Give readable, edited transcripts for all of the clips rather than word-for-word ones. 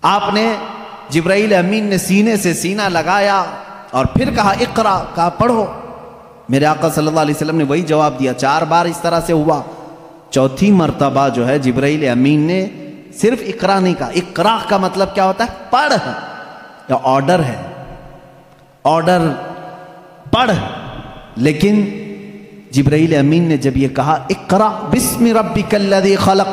آپ نے جبرائیل امین نے سینے سے سینہ لگایا اور پھر کہا اقرا، کہا پڑھو. میرے آقا صلی اللہ علیہ وسلم نے وہی جواب دیا. 4 بار اس طرح سے ہوا. چوتھی مرتبہ جو ہے جبرائیل امین نے صرف اقرا نہیں کہا. اقرا کا مطلب کیا ہوتا ہے؟ پڑھ، یا آرڈر ہے، آرڈر پڑھ. لیکن جبرائیل امین نے جب یہ کہا اقرا بسم ربک الذی خلق،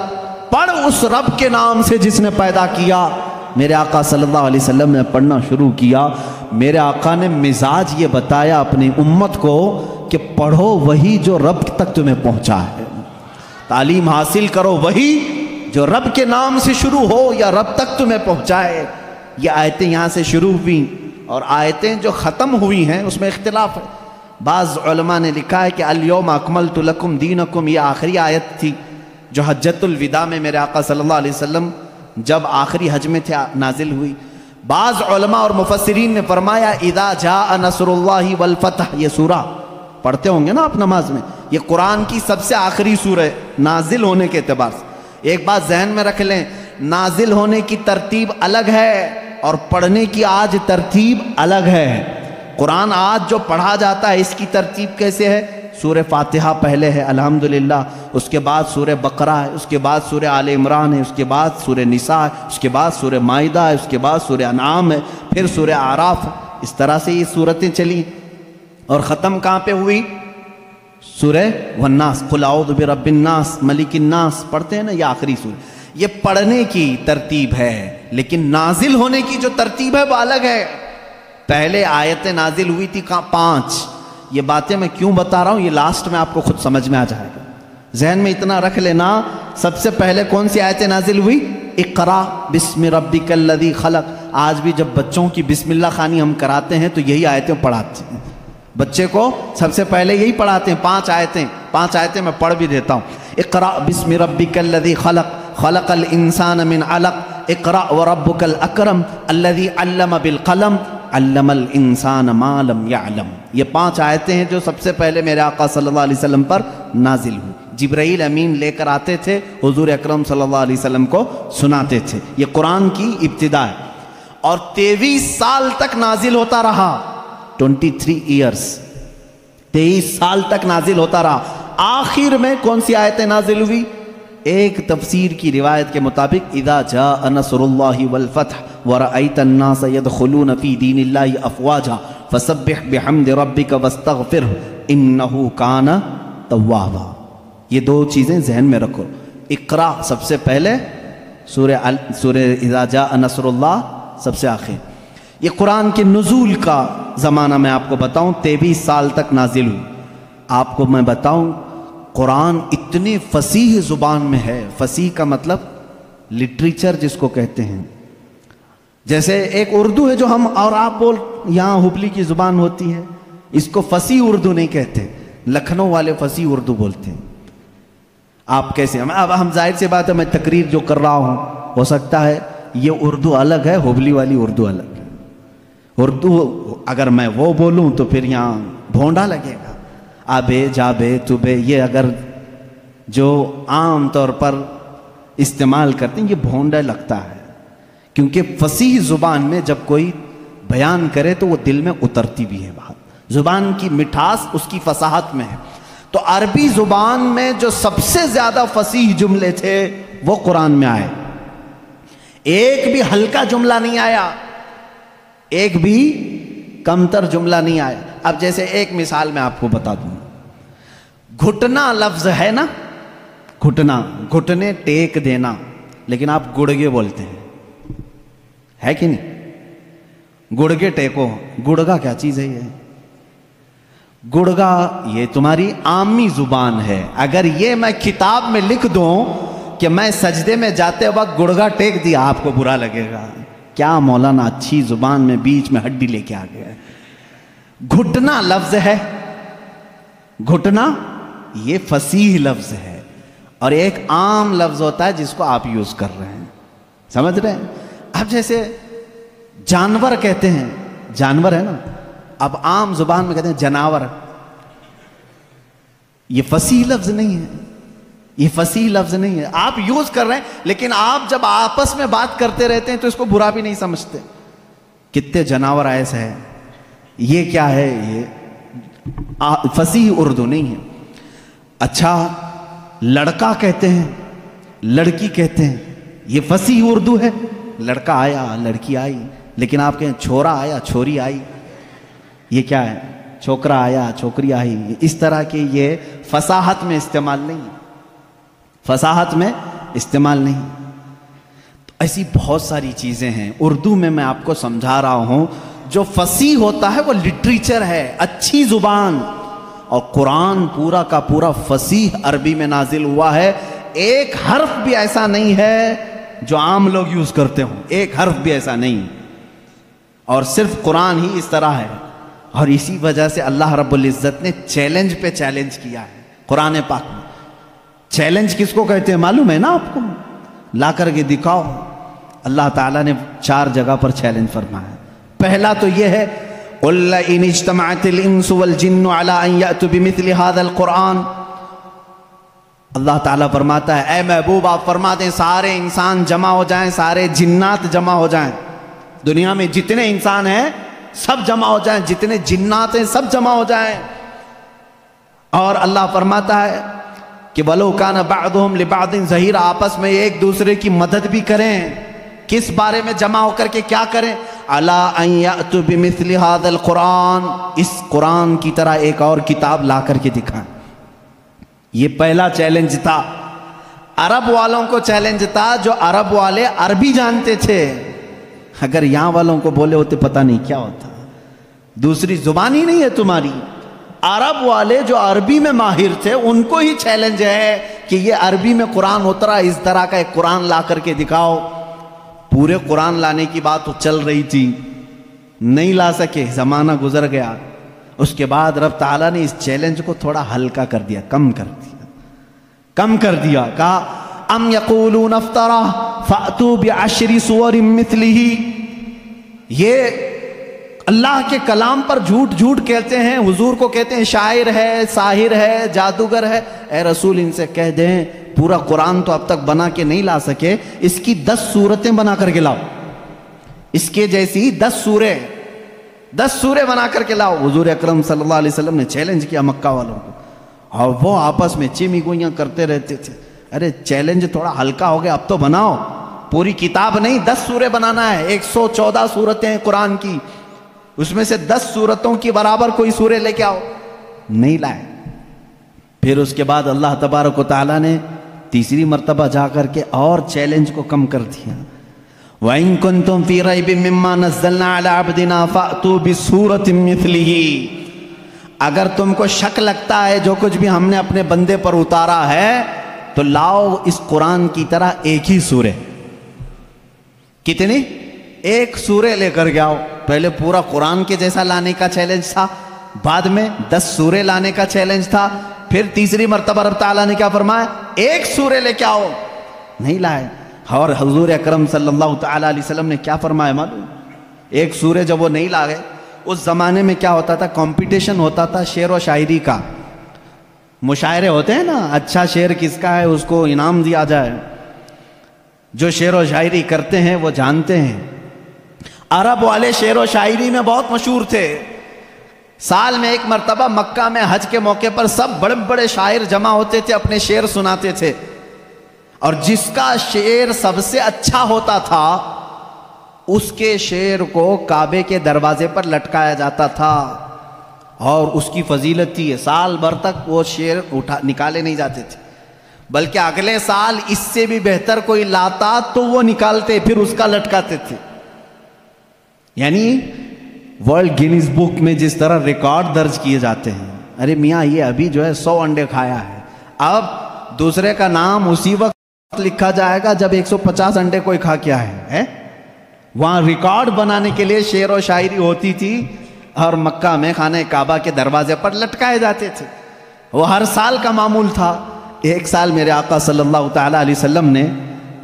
پڑھ اس رب کے نام سے جس نے پیدا کیا، میرے آقا صلی اللہ علیہ وسلم نے پڑھنا شروع کیا. میرے آقا نے مزاج یہ بتایا اپنی امت کو کہ پڑھو وہی جو رب تک تمہیں پہنچا ہے، تعلیم حاصل کرو وہی جو رب کے نام سے شروع ہو یا رب تک تمہیں پہنچائے. یہ آیتیں یہاں سے شروع ہوئیں، اور آیتیں جو ختم ہوئی ہیں اس میں اختلاف ہے. بعض علماء نے لکھا ہے کہ الیوم اکملت لکم دینکم، یہ آخری آیت تھی جو حجۃ الوداع میں میرے آقا صلی اللہ علیہ وسلم جب آخری حج میں تھے نازل ہوئی. بعض علماء اور مفسرین نے فرمایا اذا جاء نصر اللہ والفتح، یہ سورہ پڑھتے ہوں گے نا آپ نماز میں، یہ قرآن کی سب سے آخری سورہ ہے نازل ہونے کے اعتبار سے. ایک بات ذہن میں رکھ لیں، نازل ہونے کی ترتیب الگ ہے اور پڑھنے کی آج ترتیب الگ ہے. قرآن آج جو پڑھا جاتا ہے اس کی ترتیب کیسے ہے؟ سورہ فاتحہ پہلے ہے الحمدللہ، اس کے بعد سورہ بقرہ ہے، اس کے بعد سورہ آل عمران ہے، اس کے بعد سورہ نساء ہے، اس کے بعد سورہ مائدہ ہے، اس کے بعد سورہ انعام ہے، پھر سورہ اعراف ہے. اس طرح سے یہ سورتیں چلی. اور ختم کہاں پہ ہوئی؟ سورہ والناس، قل اعوذ برب الناس ملک الناس، پڑھتے ہیں نا یہ آخری سورہ. یہ پڑھنے کی ترتیب ہے، لیکن نازل ہونے کی جو ترتیب ہے وہ الگ ہے. پہلے آیتیں نازل ہوئی تھی 5. یہ باتیں میں کیوں بتا رہا ہوں، یہ لاسٹ میں آپ کو خود سمجھ میں آ جائے گا. ذہن میں اتنا رکھ لینا، سب سے پہلے کون سی آیتیں نازل ہوئی؟ اقرا بسم ربک الذی خلق. آج بھی جب بچوں کی بسم اللہ خوانی ہم کراتے ہیں تو یہی آیتیں پڑھاتے ہیں. بچے کو سب سے پہلے یہی پڑھاتے ہیں. 5 آیتیں میں پڑھ بھی دیتا ہوں. اقرا بسم ربک الذی خلق، خلق الانسان من علق، اقرا وربک الاکرم الذی علم بالقلم، علم الانسان ما لم يعلم. یہ 5 آیتیں ہیں جو سب سے پہلے میرے آقا صلی اللہ علیہ وسلم پر نازل ہوئی. جبرائیل امین لے کر آتے تھے، حضور اکرم صلی اللہ علیہ وسلم کو سناتے تھے. یہ قرآن کی ابتدا ہے اور 23 سال تک نازل ہوتا رہا. 23 ایئرس، 23 سال تک نازل ہوتا رہا. آخر میں کون سی آیتیں نازل ہوئی؟ ایک تفسیر کی روایت کے مطابق اذا جاء نصر اللہ والفتح ورأیت الناس يدخلون فی دین اللہ افواجا فسبح بحمد ربک واستغفر انہ کان توابا. یہ 2 چیزیں ذہن میں رکھو. اقرا سب سے پہلے، سورہ اذا جاء نصر اللہ سب سے آخر. یہ قرآن کے نزول کا زمانہ میں آپ کو بتاؤں 23 سال تک نازل ہوئی. آپ کو میں بتاؤں قرآن اتنی فصیح زبان میں ہے. فصیح کا مطلب لٹریچر جس کو کہتے ہیں. جیسے ایک اردو ہے جو ہم اور آپ بول، یہاں ہبلی کی زبان ہوتی ہے، اس کو فصیح اردو نہیں کہتے، لکھنؤ والے فصیح اردو بولتے ہیں. آپ کیسے؟ اب ہم ظاہر سی بات ہے میں تقریر جو کر رہا ہوں ہو سکتا ہے یہ اردو الگ ہے، ہبلی والی اردو الگ ہے. اردو اگر میں وہ بولوں تو پھر یہاں بھونڈا لگے گا. آبے جابے تبے، یہ اگر جو عام طور پر استعمال کرتے ہیں یہ بھونڈا لگتا ہے، کیونکہ فصیح زبان میں جب کوئی بیان کرے تو وہ دل میں اترتی بھی ہے بات. زبان کی مٹھاس اس کی فصاحت میں ہے. تو عربی زبان میں جو سب سے زیادہ فصیح جملے تھے وہ قرآن میں آئے. ایک بھی ہلکا جملہ نہیں آیا، ایک بھی کمتر جملہ نہیں آیا. اب جیسے ایک مثال میں آپ کو بتا دوں، گھٹنا لفظ ہے نا، گھٹنا، گھٹنے ٹیک دینا، لیکن آپ گڑگے بولتے ہیں، ہے کہ نہیں؟ گڑگے ٹیکو، گڑگا کیا چیز ہے؟ یہ گڑگا یہ تمہاری عامی زبان ہے. اگر یہ میں کتاب میں لکھ دوں کہ میں سجدے میں جاتے وقت گڑگا ٹیک دیا، آپ کو برا لگے گا. کیا مولانا اچھی زبان میں بیچ میں ہڈی لے کے آ گیا ہے. گھٹنا لفظ ہے، گھٹنا یہ فصیح لفظ ہے، اور ایک عام لفظ ہوتا ہے جس کو آپ یوز کر رہے ہیں. سمجھ رہے ہیں؟ اب جیسے جانور کہتے ہیں، جانور ہے نا، اب عام زبان میں کہتے ہیں جناور. یہ فصیح لفظ نہیں ہے، یہ فصیح لفظ نہیں ہے، آپ یوز کر رہے ہیں، لیکن آپ جب آپس میں بات کرتے رہتے ہیں تو اس کو برا بھی نہیں سمجھتے. کتنے جناور ایسے ہیں، یہ کیا ہے، یہ فصیح اردو نہیں ہے. اچھا لڑکا کہتے ہیں، لڑکی کہتے ہیں، یہ فصیح اردو ہے؟ لڑکا آیا لڑکی آئی، لیکن آپ کہیں چھورا آیا چھوری آئی، یہ کیا ہے؟ چھوکرا آیا چھوکری آئی. اس طرح کے یہ فصاحت میں استعمال نہیں، فصاحت میں استعمال نہیں. تو ایسی بہت ساری چیزیں ہیں اردو میں آپ کو سمجھا رہا ہوں. جو فصیح ہوتا ہے وہ لٹریچر ہے، اچھی زبان. اور قرآن پورا کا پورا فصیح عربی میں نازل ہوا ہے. ایک حرف بھی ایسا نہیں ہے جو عام لوگ یوز کرتے ہوں، ایک حرف بھی ایسا نہیں. اور صرف قرآن ہی اس طرح ہے. اور اسی وجہ سے اللہ رب العزت نے چیلنج پہ چیلنج کیا ہے قرآن پاک میں. چیلنج کس کو کہتے ہیں معلوم ہے نا آپ کو؟ لا کر کے دکھاؤ. اللہ تعالیٰ نے 4 جگہ پر چیلنج فرمایا. پہلا تو یہ ہے قُلْ لَئِنِ اجْتَمَعَتِ الْإِنسُ وَالْجِنُّ عَلَىٰ أَن يَأْتُوا بِمِثْلِ هَذَا الْقُرْآنِ. اللہ تعالیٰ فرماتا ہے اے محبوب آپ فرما دیں سارے انسان جمع ہو جائیں، سارے جنات جمع ہو جائیں، دنیا میں جتنے انسان ہیں سب جمع ہو جائیں، جتنے جنات ہیں سب جمع ہو جائیں. اور اللہ فرماتا ہے کہ وَلَوْ كَانَ بَعْضُهُمْ لِبَعْضٍ ظَهِيرًا، آپس میں ایک دوسرے کی مدد بھی کریں. کس بارے میں جمع ہو کر کے کیا کریں؟ عَلَىٰ أَن يَأْتُوا بِمِثْلِ هَذَا الْقُرْآنِ، اس قرآن کی طرح ایک اور کتاب لا کر کے دکھائیں. یہ پہلا چیلنج تھا. عرب والوں کو چیلنج تھا، جو عرب والے عربی جانتے تھے. اگر یہاں والوں کو بولے ہوتے پتہ نہیں کیا ہوتا، دوسری زبان ہی نہیں ہے تمہاری. عرب والے جو عربی میں ماہر تھے ان کو ہی چیلنج ہے کہ یہ عربی میں قرآن اترا، اس طرح کا ایک قرآن لا کر کے دکھاؤ. پورے قرآن لانے کی بات چل رہی تھی، نہیں لا سکے، زمانہ گزر گیا. اس کے بعد رب تعالیٰ نے اس چیلنج کو تھوڑا ہلکا کر دیا، کم کر دیا. کہا ام یقولون افطرہ فأتوا بعشر سور مثلہ. یہ اللہ کے کلام پر جھوٹ کہتے ہیں، حضور کو کہتے ہیں شاعر ہے، ساحر ہے، جادوگر ہے. اے رسول ان سے کہہ دیں پورا قرآن تو اب تک بنا کے نہیں لا سکے، اس کی 10 صورتیں بنا کر کے لاؤ، اس کے جیسی 10 سورے بنا کر کے لاؤ. حضور اکرم صلی اللہ علیہ وسلم نے چیلنج کیا مکہ والوں کو، اور وہ آپس میں چیمی گوئیاں کرتے رہتے تھے. ارے چیلنج تھوڑا ہلکا ہو گیا، اب تو بناؤ. پوری کتاب نہیں 10 سورے بنانا ہے. 114 صورتیں ہیں قرآن کی، اس میں سے 10 صورتوں کی برابر کوئی سورے لے کے آؤ. نہیں لائے. پھر اس کے بعد اللہ تبارک و تعالیٰ نے تیسری مرتبہ جا کر کے اور چیلنج کو کم کر دیا. وَإِن كُنتُمْ فِي رَيْبٍ مِّمَّا نَزَّلْنَا عَلَىٰ عَبْدِنَا فَأْتُوا بِسُورَةٍ مِّثْلِهِ. اگر تم کو شک لگتا ہے جو کچھ بھی ہم نے اپنے بندے پر اتارا ہے تو لاؤ اس قرآن کی طرح ایک ہی سورے. کتنی؟ ایک سورے لے کر گیا. پہلے پورا قرآن کے جیسا لانے کا چیلنج تھا، بعد میں 10 سورے لانے کا چیلنج تھا. پھر تیسری مرتبہ رب تعالیٰ نے کیا فرمایا؟ ایک سورے لے کے آؤ. نہیں لائے. اور حضور اکرم صلی اللہ تعالیٰ علیہ وسلم نے کیا فرمایا معلوم؟ ایک سورے جب وہ نہیں لا گئے، اس زمانے میں کیا ہوتا تھا؟ کمپٹیشن ہوتا تھا شعر و شاعری کا. مشاعرے ہوتے ہیں نا، اچھا شعر کس کا ہے اس کو انعام دیا جائے. جو شعر و شاعری کرتے ہیں وہ جانتے ہیں. عرب والے شعر و شاعری میں بہت مشہور تھے. سال میں ایک مرتبہ مکہ میں حج کے موقع پر سب بڑے بڑے شاعر جمع ہوتے تھے، اپنے شعر سناتے تھے. اور جس کا شعر سب سے اچھا ہوتا تھا اس کے شعر کو کعبے کے دروازے پر لٹکایا جاتا تھا، اور اس کی فضیلت تھی. سال بھر تک وہ شعر نکالے نہیں جاتے تھے، بلکہ اگلے سال اس سے بھی بہتر کوئی لاتا تو وہ نکالتے، پھر اس کا لٹکاتے تھے. یعنی ورلڈ گینیز بک میں جس طرح ریکارڈ درج کیے جاتے ہیں، ارے میاں یہ ابھی جو ہے 100 انڈے کھایا ہے، اب دوسرے کا نام اسی وقت لکھا جائے گا جب 150 انڈے کوئی کھا کیا ہے. وہاں ریکارڈ بنانے کے لیے شعر و شاعری ہوتی تھی، اور مکہ میں خانہ کعبہ کے دروازے پر لٹکائے جاتے تھے. وہ ہر سال کا معمول تھا. ایک سال میرے آقا صلی اللہ تعالیٰ علیہ وسلم نے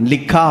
لکھا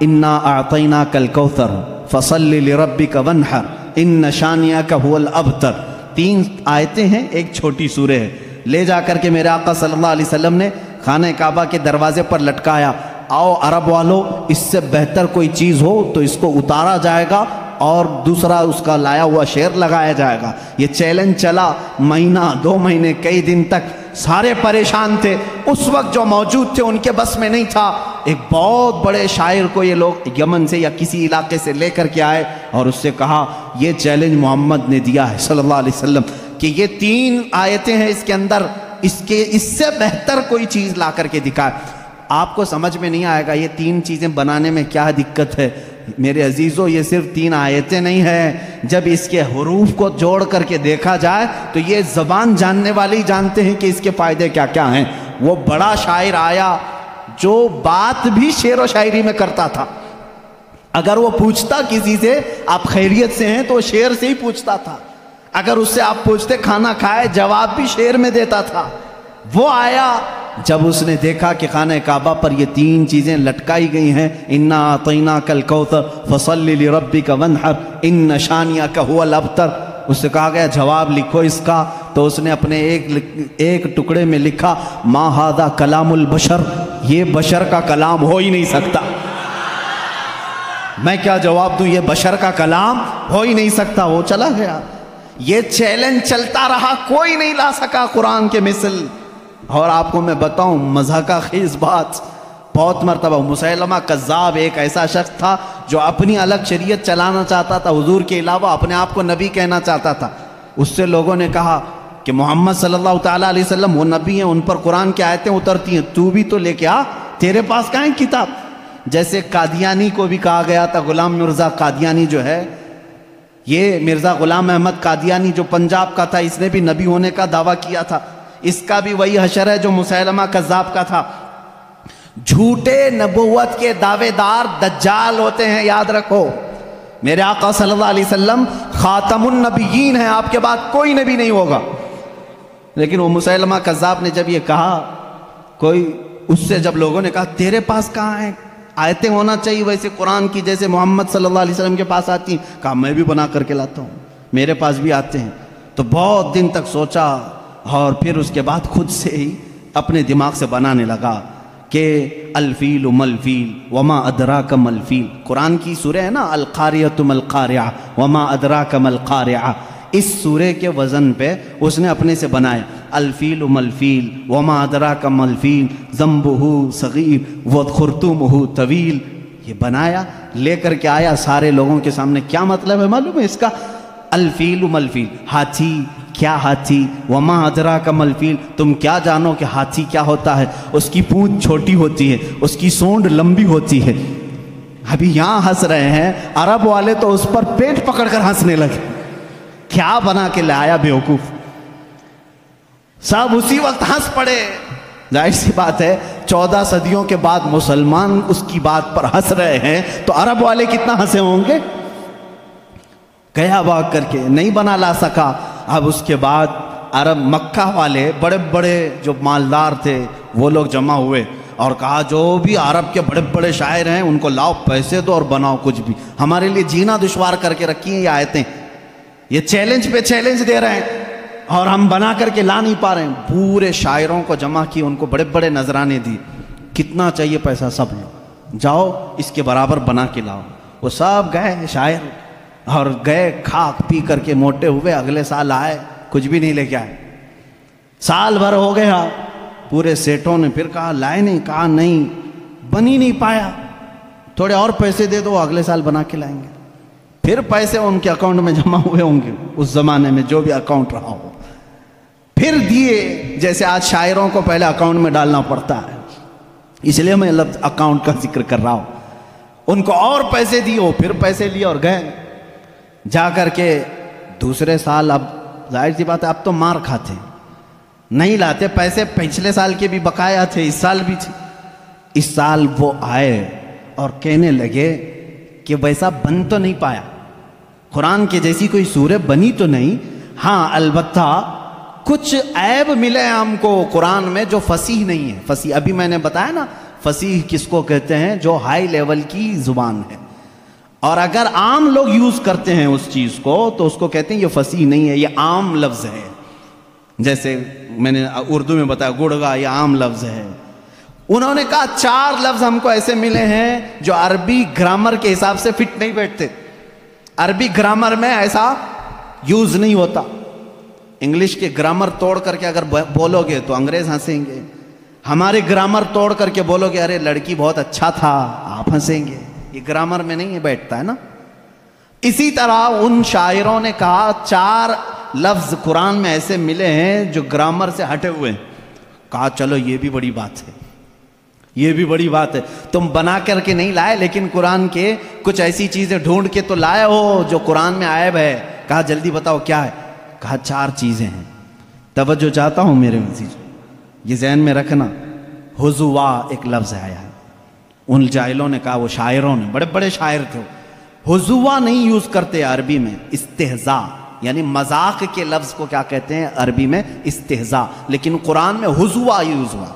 انا اعطیناک الکوثر فصل لربک وانحر ان شانئک هو الابتر. 3 آیتیں ہیں، ایک چھوٹی سورہ ہے. لے جا کر کے میرے آقا صلی اللہ علیہ وسلم نے خانہ کعبہ کے دروازے پر لٹکایا، آؤ عرب والو، اس سے بہتر کوئی چیز ہو تو اس کو اتارا جائے گا اور دوسرا اس کا لایا ہوا شعر لگایا جائے گا۔ یہ چیلنج چلا مہینہ، 2 مہینے، کئی دن تک، سارے پریشان تھے۔ اس وقت جو موجود تھے ان کے بس میں نہیں تھا۔ ایک بہت بڑے شاعر کو یہ لوگ یمن سے یا کسی علاقے سے لے کر کے آئے اور اس سے کہا یہ چیلنج محمد نے دیا ہے صلی اللہ علیہ وسلم کہ یہ 3 آیتیں ہیں اس کے اندر، اس سے بہتر کوئی چیز لا کر کے دکھائے۔ آپ کو سمجھ میں نہیں آئے گا یہ 3 چیزیں بنانے میں کیا دقت ہے۔ میرے عزیزو، یہ صرف 3 آیتیں نہیں ہیں، جب اس کے حروف کو جوڑ کر کے دیکھا جائے تو یہ زبان جاننے والے ہی جانتے ہیں کہ اس کے فائدے کیا کیا ہیں۔ وہ بڑا شاعر آیا جو بات بھی شعر و شاعری میں کرتا تھا۔ اگر وہ پوچھتا کسی سے آپ خیریت سے ہیں تو وہ شعر سے ہی پوچھتا تھا، اگر اس سے آپ پوچھتے کھانا کھائے جواب بھی شعر میں دیتا تھا۔ وہ آیا جب اس نے دیکھا کہ خانہ کعبہ پر یہ 3 چیزیں لٹکائی گئی ہیں، اِنَّا أَعْطَيْنَاكَ الْكَوْثَرَ فَصَلِّ لِرَبِّكَ وَانْحَرْ إِنَّ شَانِئَكَ هُوَ الْأَبْتَرُ، اس سے کہا گیا جواب لکھو اس کا، تو اس نے اپنے ایک ٹکڑے میں لکھا مَا هَذَا كَلَامُ الْبَشَرِ، یہ بشر کا کلام ہو ہی نہیں سکتا۔ میں کیا جواب دوں، یہ بشر کا کلام ہو ہی نہیں سکتا۔ وہ چلا گیا۔ یہ چیلنج چلتا رہا، کوئی نہیں لا سکا قرآن کے مثل۔ اور آپ کو میں بتاؤں مضحکہ خیز بات، بہت مرتبہ مسیلمہ کذاب ایک ایسا شخص تھا جو اپنی الگ شریعت چلانا چاہتا تھا، حضور کے علاوہ اپنے آپ کو نبی کہنا چاہتا تھا۔ اس سے لوگوں نے کہا کہ محمد صلی اللہ تعالیٰ علیہ وسلم وہ نبی ہیں، ان پر قرآن کی آیتیں اترتی ہیں، تو بھی تو لے کے آ، تیرے پاس کہاں ہے کتاب؟ جیسے قادیانی کو بھی کہا گیا تھا، غلام مرزا قادیانی جو ہے، یہ مرزا غلام احمد قادیانی جو پنجاب کا تھا، اس نے بھی نبی ہونے کا دعویٰ کیا تھا۔ اس کا بھی وہی حشر ہے جو مسیلمہ کذاب کا تھا۔ جھوٹے نبوت کے دعوے دار دجال ہوتے ہیں، یاد رکھو۔ میرے آقا صلی اللہ علیہ وسلم خاتم النبیین ہیں، آپ کے بعد کوئی نبی نہیں ہوگا۔ لیکن وہ مسیلمہ کذاب نے جب یہ کہا، اس سے جب لوگوں نے کہا تیرے پاس کہاں ہے آیتیں ہونا چاہیے ویسے قرآن کی جیسے محمد صلی اللہ علیہ وسلم کے پاس آتی ہیں، کہا میں بھی بنا کر کے لاتا ہوں، میرے پاس بھی آتے ہیں۔ تو بہت دن تک سوچا اور پھر اس کے بعد خود سے ہی اپنے دماغ سے بنانے لگا کہ الفیل ملفیل وما ادراک ملفیل، قرآن کی سورہ ہے نا القاریۃ ملقاریہ وما ادراک ملقاریہ، اس سورے کے وزن پہ اس نے اپنے سے بنایا الفیل ملفیل وما ادراک ملفیل ذنبہ صغیر وخرطومہ طویل، یہ بنایا لے کر کے آیا سارے لوگوں کے سامنے۔ کیا مطلب ہے معلوم ہے اس کا؟ الفیل ملفیل، ہاتھی، کیا ہاتھی، وما ادراک ملفیل، تم کیا جانو کہ ہاتھی کیا ہوتا ہے؟ اس کی پونچھ چھوٹی ہوتی ہے، اس کی سونڈ لمبی ہوتی ہے۔ ابھی یہاں ہنس رہے ہیں، عرب والے تو اس پر پیٹ پکڑ کر ہنسنے لگے، کیا بنا کے لایا بیوقوف۔ سب اسی وقت ہنس پڑے۔ ظاہر سی بات ہے 14 صدیوں کے بعد مسلمان اس کی بات پر ہنس رہے ہیں تو عرب والے کتنا ہنسے ہوں گے۔ گیا بھاگ کر کے، نہیں بنا لا سکا۔ اب اس کے بعد عرب مکہ والے بڑے بڑے جو مالدار تھے وہ لوگ جمع ہوئے اور کہا جو بھی عرب کے بڑے بڑے شاعر ہیں ان کو لاؤ، پیسے دو اور بناؤ کچھ بھی، ہمارے لیے جینا دشوار کر کے رکھی ہیں یہ آیتیں، یہ چیلنج پہ چیلنج دے رہے ہیں اور ہم بنا کر کے لا نہیں پا رہے ہیں۔ پورے شاعروں کو جمع کی، ان کو بڑے بڑے نذرانے دی، کتنا چاہیے پیسہ سب لو، جاؤ اس کے برابر بنا کے لاؤ۔ وہ سب گئے شاعر اور گئے، کھا پی کر کے موٹے ہوئے، اگلے سال آئے کچھ بھی نہیں لے کے آئے۔ سال بھر ہو گیا، پورے سیٹوں نے پھر کہا لائے نہیں، کہا نہیں بن ہی نہیں پایا، تھوڑے اور پیسے دے دو اگلے سال بنا کے لائیں گے۔ پھر پیسے ان کے اکاؤنٹ میں جمع ہوئے ہوں گے، اس زمانے میں جو بھی اکاؤنٹ رہا ہو، پھر دیے، جیسے آج شاعروں کو پہلے اکاؤنٹ میں ڈالنا پڑتا ہے، اس لیے میں لفظ اکاؤنٹ کا ذکر کر رہا ہوں۔ ان کو اور پیسے دیے، وہ پھر پیسے لیے اور گئے۔ جا کر کے دوسرے سال، اب ظاہر سی بات ہے اب تو مار کھاتے، نہیں لاتے پیسے، پچھلے سال کے بھی بقایا تھے، اس سال بھی تھے۔ اس سال وہ آئے اور کہنے لگے کہ ویسا بن تو نہیں پایا، قرآن کے جیسی کوئی سورہ بنی تو نہیں، ہاں البتہ کچھ عیب ملے ہم کو قرآن میں جو فصیح نہیں ہے۔ فصیح ابھی میں نے بتایا نا، فصیح کس کو کہتے ہیں؟ جو ہائی لیول کی زبان ہے، اور اگر عام لوگ یوز کرتے ہیں اس چیز کو تو اس کو کہتے ہیں یہ فصیح نہیں ہے، یہ عام لفظ ہے۔ جیسے میں نے اردو میں بتایا گڑگا، یہ عام لفظ ہے، انہوں نے کہا 4 لفظ ہم کو ایسے ملے ہیں جو عربی گرامر کے حساب سے فٹ نہیں بیٹھتے، عربی گرامر میں ایسا یوز نہیں ہوتا. انگلش کے گرامر توڑ کر کے اگر بولو گے تو انگریز ہنسیں گے، ہمارے گرامر توڑ کر کے بولو گے ارے لڑکی بہت اچھا تھا، آپ ہنسیں گے. یہ گرامر میں نہیں بیٹھتا ہے نا. اسی طرح ان شاعروں نے کہا 4 لفظ قرآن میں ایسے ملے ہیں جو گرامر سے ہٹے ہوئے ہیں. کہا چلو یہ بھی بڑی بات ہے، یہ بھی بڑی بات ہے. تم بنا کر کے نہیں لائے لیکن قرآن کے کچھ ایسی چیزیں ڈھونڈ کے تو لائے ہو جو قرآن میں عیب ہے. کہا جلدی بتاؤ کیا ہے. کہا 4 چیزیں ہیں. توجہ چاہتا ہوں میرے عزیز، یہ ذہن میں رکھنا. حضوا ایک لفظ آیا ہے. ان جاہلوں نے کہا، وہ شاعروں نے، بڑے بڑے شاعر تھے، حضوا نہیں یوز کرتے عربی میں، استہزاء، یعنی مذاق کے لفظ کو کیا کہتے ہیں عربی میں؟ استہزاء. لیکن قرآن میں حضوا یوز ہوا.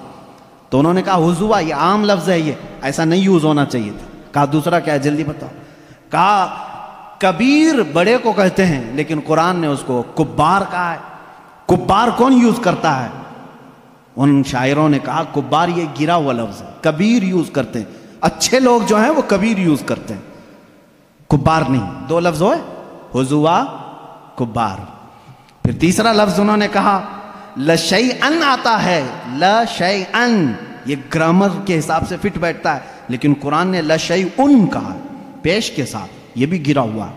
تو انہوں نے کہا حضوا یہ عام لفظ ہے، یہ ایسا نہیں یوز ہونا چاہیے تھا. کہا دوسرا کیا ہے جلدی بتاؤ. کہا کبیر بڑے کو کہتے ہیں لیکن قرآن نے اس کو کبار کہا ہے. کبار کون یوز کرتا ہے؟ ان شاعروں نے کہا کبار یہ گرا ہوا لفظ ہے، کبیر یوز کرتے ہیں. اچھے لوگ جو ہیں وہ کبیر یوز کرتے ہیں، کبار نہیں. 2 لفظ ہوئے، حضوا، کبار. پھر تیسرا لفظ انہوں نے کہا لشیئن آتا ہے. لشیئن یہ گرامر کے حساب سے فٹ بیٹھتا ہے لیکن قرآن نے لشیئن کہا پیش کے ساتھ، یہ بھی گرا ہوا.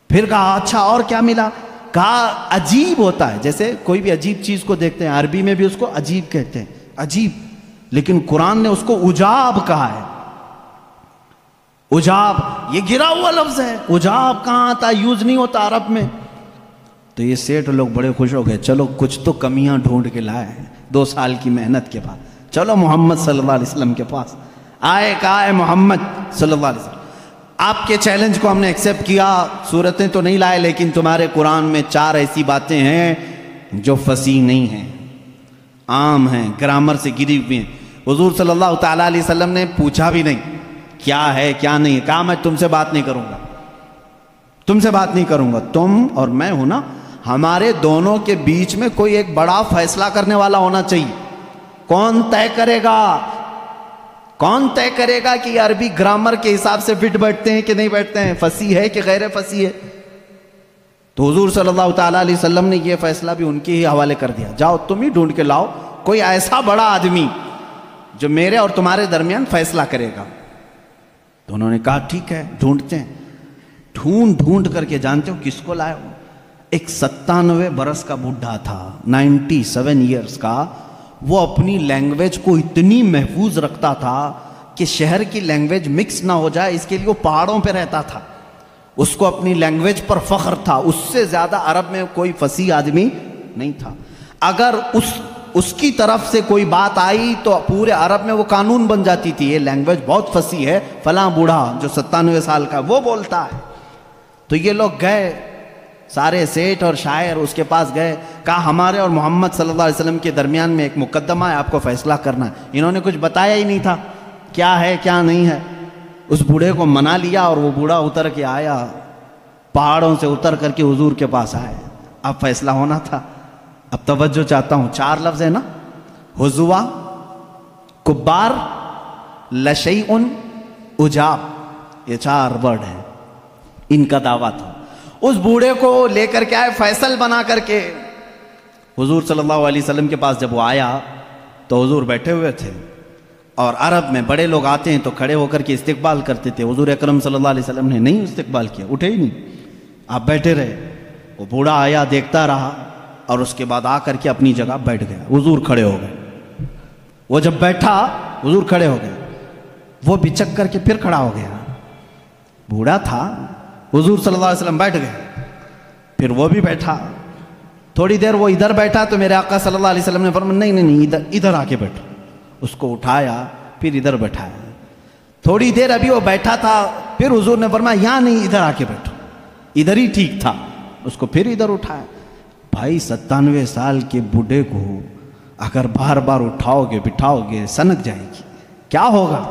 پھر کہا اچھا اور کیا ملا؟ کہا عجیب ہوتا ہے، جیسے کوئی بھی عجیب چیز کو دیکھتے ہیں عربی میں بھی اس کو عجیب کہتے ہیں، عجیب. لیکن قرآن نے اس کو عجاب کہا ہے. عجاب یہ گرا ہوا لفظ ہے، عجاب کہاں آتا ہے؟ یوز نہیں ہوتا عرب میں. تو یہ سیٹھ لوگ بڑے خوش ہو گئے، چلو کچھ تو کمیاں ڈھونڈ کے لائے ہیں 2 سال کی محنت کے بعد. چلو محمد صلی اللہ علیہ وسلم کے پاس آئے. کہا ہے محمد صلی اللہ علیہ وسلم آپ کے چیلنج کو ہم نے ایکسیپٹ کیا، صورتیں تو نہیں لائے لیکن تمہارے قرآن میں 4 ایسی باتیں ہیں جو فصیح نہیں ہیں، عام ہیں، گرامر سے گری ہوئی ہیں. حضور صلی اللہ تعالیٰ علیہ وسلم نے پوچھا بھی نہیں کیا ہے کیا نہیں. کہا میں تم سے بات نہیں کروں گا، تم سے بات نہیں کروں گا. تم اور میں ہوں نا، ہمارے دونوں کے بیچ میں کوئی ایک بڑا فیصلہ کرنے والا ہونا چاہیے. کون طے کرے گا؟ کون طے کرے گا کہ یہ عربی گرامر کے حساب سے فٹ بیٹھتے ہیں کہ نہیں بیٹھتے ہیں، فصیح ہے کہ غیر فصیح ہے؟ تو حضور صلی اللہ تعالیٰ علیہ وسلم نے یہ فیصلہ بھی ان کے ہی حوالے کر دیا. جاؤ تم ہی ڈھونڈ کے لاؤ کوئی ایسا بڑا آدمی جو میرے اور تمہارے درمیان فیصلہ کرے گا. تو انہوں نے کہا ٹھیک ہے ڈھونڈتے ہیں. ڈھونڈ کر کے جانتے ہو کس کو لائے ہو؟ ایک 97 برس کا بڈھا تھا، 97 ایئرس کا. وہ اپنی لینگویج کو اتنی محفوظ رکھتا تھا کہ شہر کی لینگویج مکس نہ ہو جائے، اس کے لیے وہ پہاڑوں پہ رہتا تھا. اس کو اپنی لینگویج پر فخر تھا. اس سے زیادہ عرب میں کوئی فصیح آدمی نہیں تھا. اگر اس کی طرف سے کوئی بات آئی تو پورے عرب میں وہ قانون بن جاتی تھی، یہ لینگویج بہت فصیح ہے، فلاں بوڑھا جو 97 سال کا وہ بولتا ہے. تو یہ لوگ گئے، سارے سیٹھ اور شاعر اس کے پاس گئے. کہا ہمارے اور محمد صلی اللہ علیہ وسلم کے درمیان میں ایک مقدمہ ہے، آپ کو فیصلہ کرنا ہے. انہوں نے کچھ بتایا ہی نہیں تھا کیا ہے کیا نہیں ہے. اس بوڑھے کو منا لیا اور وہ بوڑھا اتر کے آیا، پہاڑوں سے اتر کر کے حضور کے پاس آئے. اب فیصلہ ہونا تھا. اب توجہ چاہتا ہوں، 4 لفظ ہے نا، حضوا، کبار، لشیئن، عجاب، یہ 4 ورڈ ہیں. ان کا دعویٰ تھا. اس بوڑھے کو لے کر کے آئے فیصل بنا کر کے. حضور صلی اللہ علیہ وسلم کے پاس جب وہ آیا تو حضور بیٹھے ہوئے تھے، اور عرب میں بڑے لوگ آتے ہیں تو کھڑے ہو کر کے استقبال کرتے تھے. حضور اکرم صلی اللہ علیہ وسلم نے نہیں استقبال کیا، اٹھے ہی نہیں، آپ بیٹھے رہے. وہ بوڑھا آیا، دیکھتا رہا اور اس کے بعد آ کر کے اپنی جگہ بیٹھ گیا. حضور کھڑے ہو گئے. وہ جب بیٹھا حضور کھڑے ہو گئے. وہ بچک کر کے پھر کھڑا ہو گیا. بوڑھا تھا، حضور صلی اللہ علیہ وسلم بیٹھ گئے. پھر وہ بھی بیٹھا. تھوڑی دیر وہ ادھر بیٹھا تو میرے آقا صلی اللہ علیہ وسلم نے فرمایا نہیں نہیں نہیں، ادھر آ کے بیٹھو. اس کو اٹھایا، پھر ادھر بیٹھایا. تھوڑی دیر ابھی وہ بیٹھا تھا، پھر حضور نے فرمایا یہاں نہیں، ادھر آ کے بیٹھو، ادھر ہی ٹھیک تھا. اس کو پھر ادھر اٹھایا. بھائی 97 سال کے بوڑھے کو اگر بار بار اٹھاؤ گے بٹھاؤ گے سنک جائے گی، کیا ہوگا؟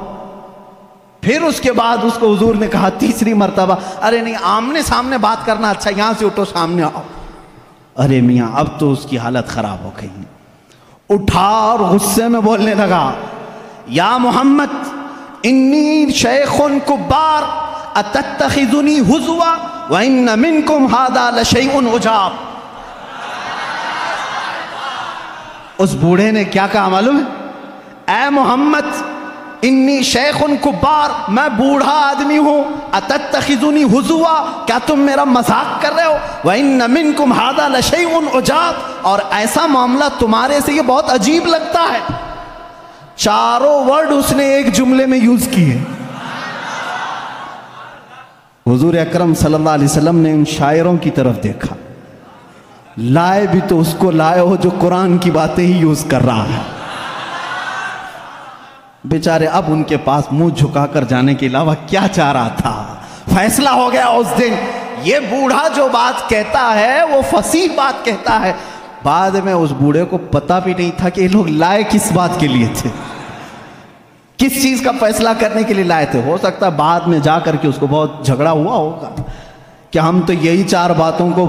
پھر اس کے بعد اس کو حضور نے کہا تیسری مرتبہ، ارے نہیں آمنے سامنے بات کرنا اچھا، یہاں سے اٹھو سامنے آؤ. ارے میاں اب تو اس کی حالت خراب ہو گئی. اٹھا اور غصے میں بولنے لگا یا محمد انی شیخ کبار اتتخذنی ہزوا وان منکم ھذا لشیء عجاب. اس بوڑھے نے کیا کہا معلوم ہے؟ اے محمد انی شیخ کبار، میں بوڑھا آدمی ہوں، اتتخذنی ہزوا، کیا تم میرا مذاق کر رہے ہو؟ وَإِنَّ مِنْكُمْ هَذَا لَشَيْءٌ عُجَابٌ، اور ایسا معاملہ تمہارے سے یہ بہت عجیب لگتا ہے. چاروں ورڈ اس نے ایک جملے میں یوز کیے. حضور اکرم صلی اللہ علیہ وسلم نے ان شاعروں کی طرف دیکھا، لائے بھی تو اس کو لائے ہو جو قرآن کی باتیں ہی یوز کر رہا ہے. بیچارے اب ان کے پاس منہ جھکا کر جانے کے علاوہ کیا چاہ رہا تھا؟ فیصلہ ہو گیا اس دن. یہ بوڑھا جو بات کہتا ہے وہ فصیح بات کہتا ہے. بعد میں اس بوڑھے کو پتہ بھی نہیں تھا کہ یہ لوگ لائے کس بات کے لیے تھے، کس چیز کا فیصلہ کرنے کے لیے لائے تھے. ہو سکتا ہے بعد میں جا کر کے اس کو بہت جھگڑا ہوا ہوگا کہ ہم تو یہی چار باتوں کو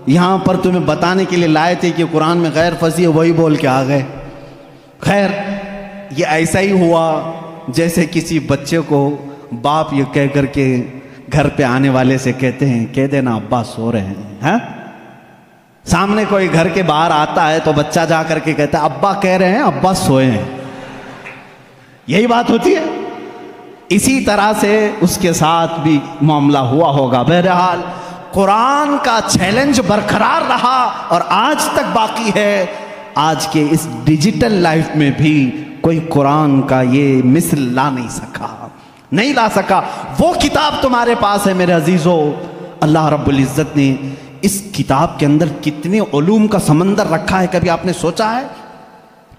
یہاں پر تمہیں بتانے کے لیے لائے تھے کہ قرآن میں غیر فصیح ہے، وہی بول کے آ گئے. خیر، یہ ایسا ہی ہوا جیسے کسی بچے کو باپ یہ کہہ کر کے گھر پہ آنے والے سے کہتے ہیں کہہ دینا ابا سو رہے ہیں. سامنے کوئی گھر کے باہر آتا ہے تو بچہ جا کر کے کہتا ہے ابا کہہ رہے ہیں ابا سوئے ہیں. یہی بات ہوتی ہے. اسی طرح سے اس کے ساتھ بھی معاملہ ہوا ہوگا. بہرحال قرآن کا چیلنج برقرار رہا اور آج تک باقی ہے. آج کے اس ڈیجیٹل لائف میں بھی کوئی قرآن کا یہ مثل لا نہیں لا سکا. وہ کتاب تمہارے پاس ہے میرے عزیزو. اللہ رب العزت نے اس کتاب کے اندر کتنے علوم کا سمندر رکھا ہے، کبھی آپ نے سوچا ہے؟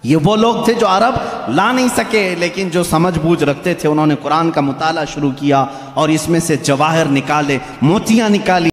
یہ وہ لوگ تھے جو عرب لا نہیں سکے، لیکن جو سمجھ بوجھ رکھتے تھے انہوں نے قرآن کا مطالعہ شروع کیا اور اس میں سے جواہر نکالے، موتیاں نکالی.